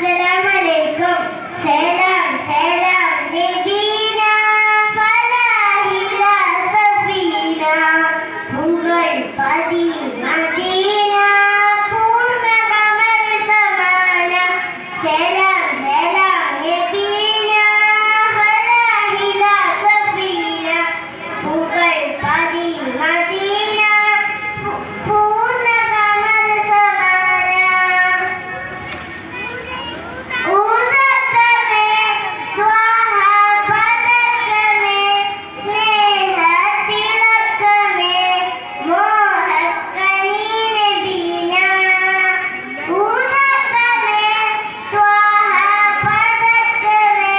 അസ്സലാമലൈക്കും. സലാം സലാം നബീന ഫലാഹില സഫീന പുകൾ പതി മദീന പൂർണ്ണകമൽ സമാന. സലാം സലാം നബീന ഫലാഹില സഫീന പുകൾ പതി മദീന പൂർണ്ണകമൽ സമാന. ഊദക്കമേ ത്വാഹ പദക്കമേ സ്നേഹത്തിളക്കമേ മോഹക്കനി നബീന. ഊദക്കമേ ത്വാഹ പദക്കമേ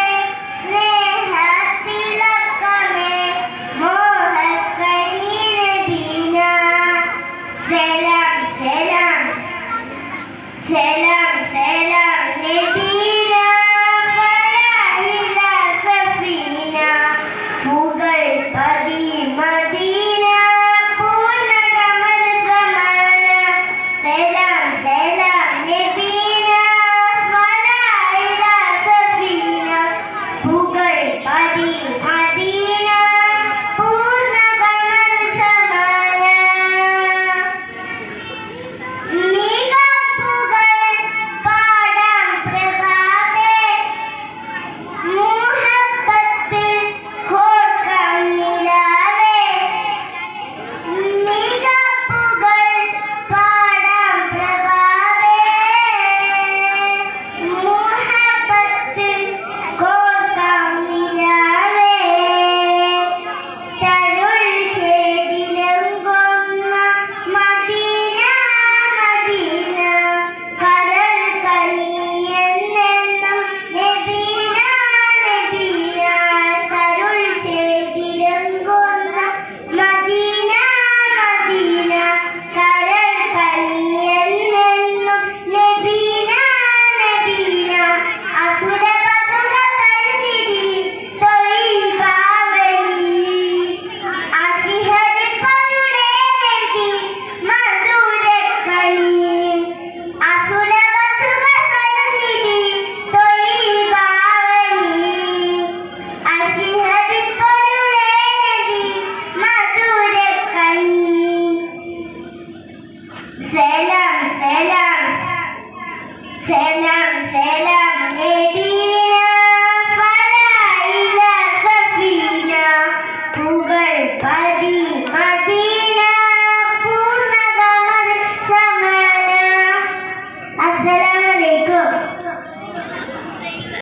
സ്നേഹത്തിളക്കമേ മോഹക്കനി നബീന. സലാം സലാം സലാം സലാം നബീന ഫലാഹില സഫീന പുകൾ പതി മദീന പൂർണ്ണകമൽ സമാന. സലാം സലാം നബീന ഫലാഹില സഫീന പുകൾ പതി മദീന പൂർണ്ണകമൽ സമാന. മികപ്പുകൾ പാടാം പ്രഭാതേ മുഹബ്ബത്ത് കോർക്കാം നിലാവേ. മികപ്പുകൾ പാടാം പ്രഭാതേ മുഹബ്ബത്ത് കോർക്കാം നിലാവേ. തരുൾ ചേതിലങ്കൊന്ന മദീന മദീന കരൾ കനിയെന്നെന്നും നബീന നബീന. തരുൾ ചേതിലങ്കൊന്ന മദീന മദീന കരൾ കനിയെന്നെന്നും നബീന നബീന. അസുരവസുര സന്നിധി തൊയ്ബാവലി അശിഹദ് പരുളേ നബി മധുരക്കനി. അസുരവസുര സന്നിധി തൊയ്ബാവലി അശിഹദ് പരുളേ നബി മധുരക്കനി. സലാം സലാം സലാം സലാം നബീന